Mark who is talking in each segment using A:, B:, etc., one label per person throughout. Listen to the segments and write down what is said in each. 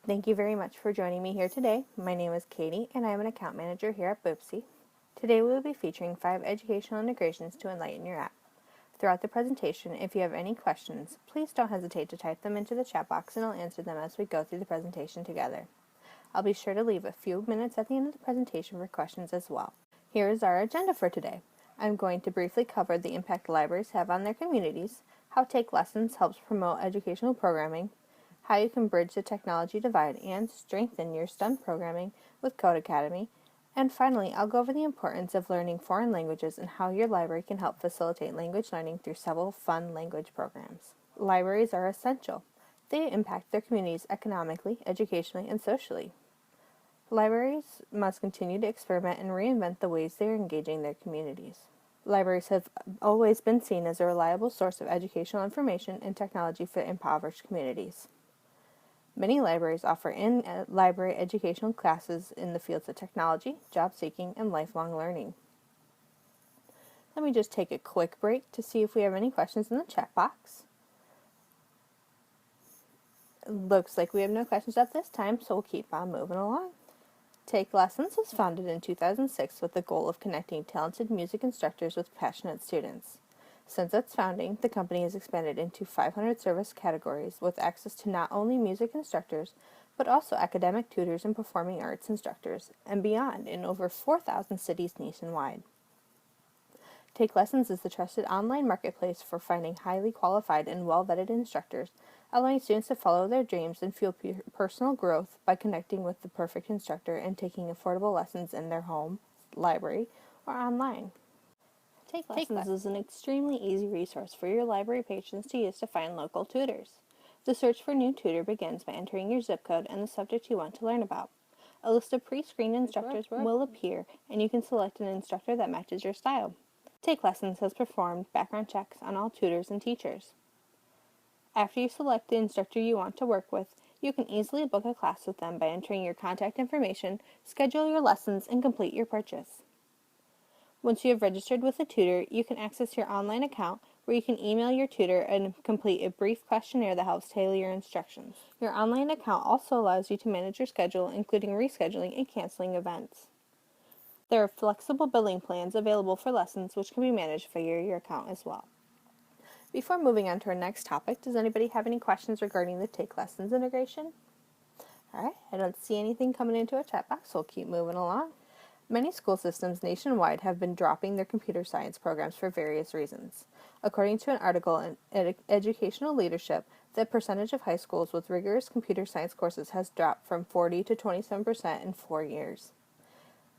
A: Thank you very much for joining me here today. My name is Katie, and I am an account manager here at Boopsie. Today we will be featuring 5 educational integrations to enlighten your app. Throughout the presentation, if you have any questions, please don't hesitate to type them into the chat box and I'll answer them as we go through the presentation together. I'll be sure to leave a few minutes at the end of the presentation for questions as well. Here is our agenda for today. I'm going to briefly cover the impact libraries have on their communities, how TakeLessons helps promote educational programming, how you can bridge the technology divide and strengthen your STEM programming with Codecademy, and finally, I'll go over the importance of learning foreign languages and how your library can help facilitate language learning through several fun language programs. Libraries are essential. They impact their communities economically, educationally, and socially. Libraries must continue to experiment and reinvent the ways they are engaging their communities. Libraries have always been seen as a reliable source of educational information and technology for impoverished communities. Many libraries offer in-library educational classes in the fields of technology, job seeking, and lifelong learning. Let me just take a quick break to see if we have any questions in the chat box. Looks like we have no questions at this time, so we'll keep on moving along. TakeLessons was founded in 2006 with the goal of connecting talented music instructors with passionate students. Since its founding, the company has expanded into 500 service categories with access to not only music instructors, but also academic tutors and performing arts instructors, and beyond in over 4,000 cities nationwide. TakeLessons is the trusted online marketplace for finding highly qualified and well-vetted instructors, allowing students to follow their dreams and fuel personal growth by connecting with the perfect instructor and taking affordable lessons in their home, library, or online. TakeLessons is an extremely easy resource for your library patrons to use to find local tutors. The search for new tutor begins by entering your zip code and the subject you want to learn about. A list of pre-screened instructors will appear, and you can select an instructor that matches your style. TakeLessons has performed background checks on all tutors and teachers. After you select the instructor you want to work with, you can easily book a class with them by entering your contact information, schedule your lessons, and complete your purchase. Once you have registered with a tutor, you can access your online account where you can email your tutor and complete a brief questionnaire that helps tailor your instructions. Your online account also allows you to manage your schedule, including rescheduling and canceling events. There are flexible billing plans available for lessons which can be managed via your account as well. Before moving on to our next topic, does anybody have any questions regarding the TakeLessons integration? Alright, I don't see anything coming into a chat box, so we'll keep moving along. Many school systems nationwide have been dropping their computer science programs for various reasons. According to an article in Educational Leadership, the percentage of high schools with rigorous computer science courses has dropped from 40 to 27% in 4 years.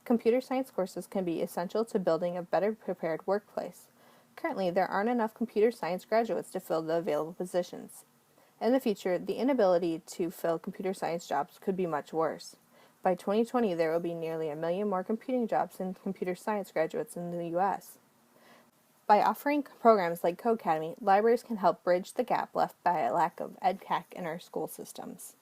A: Computer science courses can be essential to building a better prepared workplace. Currently, there aren't enough computer science graduates to fill the available positions. In the future, the inability to fill computer science jobs could be much worse. By 2020, there will be nearly 1 million more computing jobs than computer science graduates in the U.S. By offering programs like Codecademy, libraries can help bridge the gap left by a lack of EdTech in our school systems.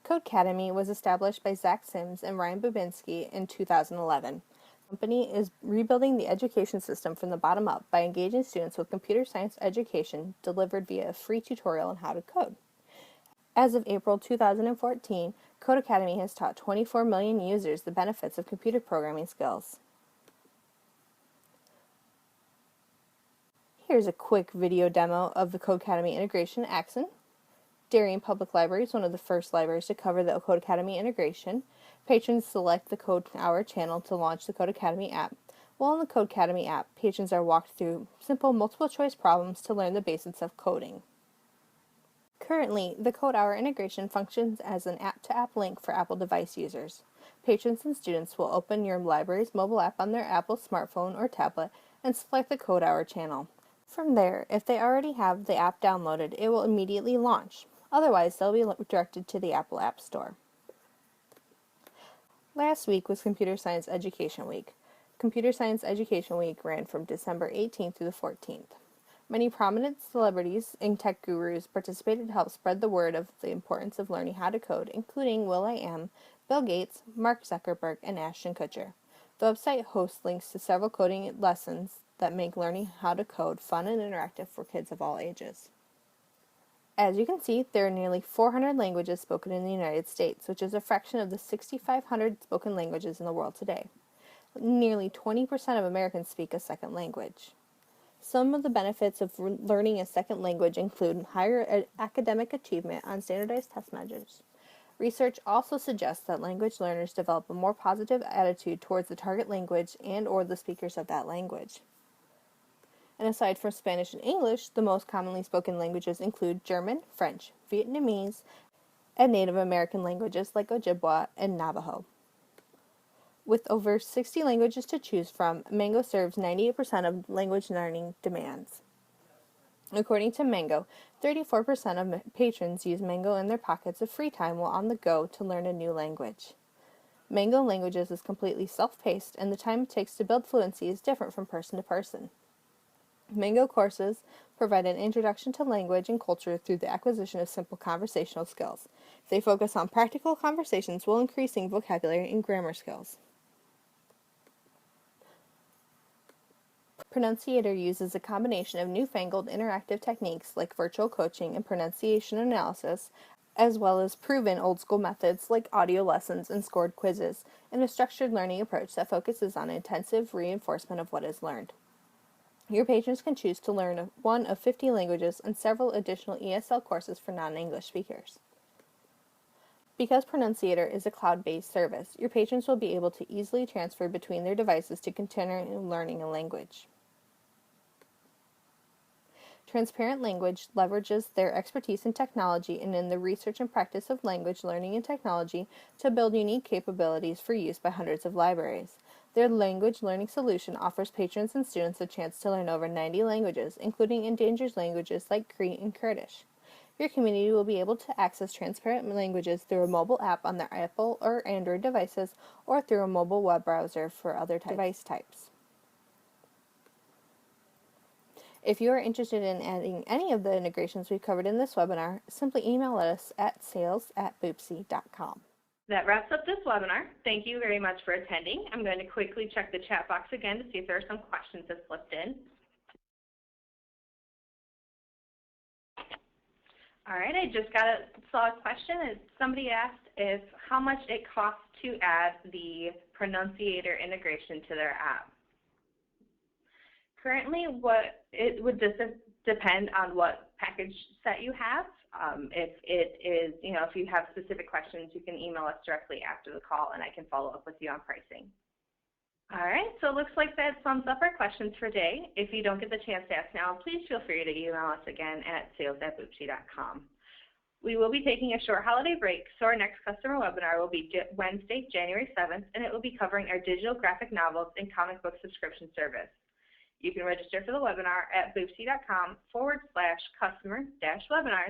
A: Codecademy was established by Zach Sims and Ryan Babinski in 2011. The company is rebuilding the education system from the bottom up by engaging students with computer science education delivered via a free tutorial on how to code. As of April 2014, Codecademy has taught 24 million users the benefits of computer programming skills. Here's a quick video demo of the Codecademy integration action. Darien Public Library is one of the first libraries to cover the Codecademy integration. Patrons select the Code Hour channel to launch the Codecademy app. While in the Codecademy app, patrons are walked through simple multiple-choice problems to learn the basics of coding. Currently, the Code Hour integration functions as an app-to-app link for Apple device users. Patrons and students will open your library's mobile app on their Apple smartphone or tablet and select the Code Hour channel. From there, if they already have the app downloaded, it will immediately launch. Otherwise, they'll be directed to the Apple App Store. Last week was Computer Science Education Week. Computer Science Education Week ran from December 18th through the 14th. Many prominent celebrities and tech gurus participated to help spread the word of the importance of learning how to code, including will.i.am, Bill Gates, Mark Zuckerberg, and Ashton Kutcher. The website hosts links to several coding lessons that make learning how to code fun and interactive for kids of all ages. As you can see, there are nearly 400 languages spoken in the United States, which is a fraction of the 6,500 spoken languages in the world today. Nearly 20% of Americans speak a second language. Some of the benefits of learning a second language include higher academic achievement on standardized test measures. Research also suggests that language learners develop a more positive attitude towards the target language and/or the speakers of that language. And aside from Spanish and English, the most commonly spoken languages include German, French, Vietnamese, and Native American languages like Ojibwa and Navajo. With over 60 languages to choose from, Mango serves 98% of language learning demands. According to Mango, 34% of patrons use Mango in their pockets of free time while on the go to learn a new language. Mango Languages is completely self-paced, and the time it takes to build fluency is different from person to person. Mango courses provide an introduction to language and culture through the acquisition of simple conversational skills. They focus on practical conversations while increasing vocabulary and grammar skills. Pronunciator uses a combination of newfangled interactive techniques like virtual coaching and pronunciation analysis, as well as proven old-school methods like audio lessons and scored quizzes, and a structured learning approach that focuses on intensive reinforcement of what is learned. Your patrons can choose to learn one of 50 languages and several additional ESL courses for non-English speakers. Because Pronunciator is a cloud-based service, your patrons will be able to easily transfer between their devices to continue learning a language. Transparent Language leverages their expertise in technology and in the research and practice of language learning and technology to build unique capabilities for use by hundreds of libraries. Their language learning solution offers patrons and students a chance to learn over 90 languages, including endangered languages like Cree and Kurdish. Your community will be able to access transparent languages through a mobile app on their Apple or Android devices or through a mobile web browser for other device types. If you are interested in adding any of the integrations we've covered in this webinar, simply email us at sales@boopsie.com.
B: That wraps up this webinar. Thank you very much for attending. I'm going to quickly check the chat box again to see if there are some questions that slipped in. All right, I just saw a question. Somebody asked how much it costs to add the Pronunciator integration to their app. Currently, it would just depend on what package set you have. If it is, if you have specific questions, you can email us directly after the call, and I can follow up with you on pricing. All right, so it looks like that sums up our questions for today. If you don't get the chance to ask now, please feel free to email us again at sales@boopsie.com. We will be taking a short holiday break, so our next customer webinar will be Wednesday, January 7th, and it will be covering our digital graphic novels and comic book subscription service. You can register for the webinar at boopsie.com/customer-webinars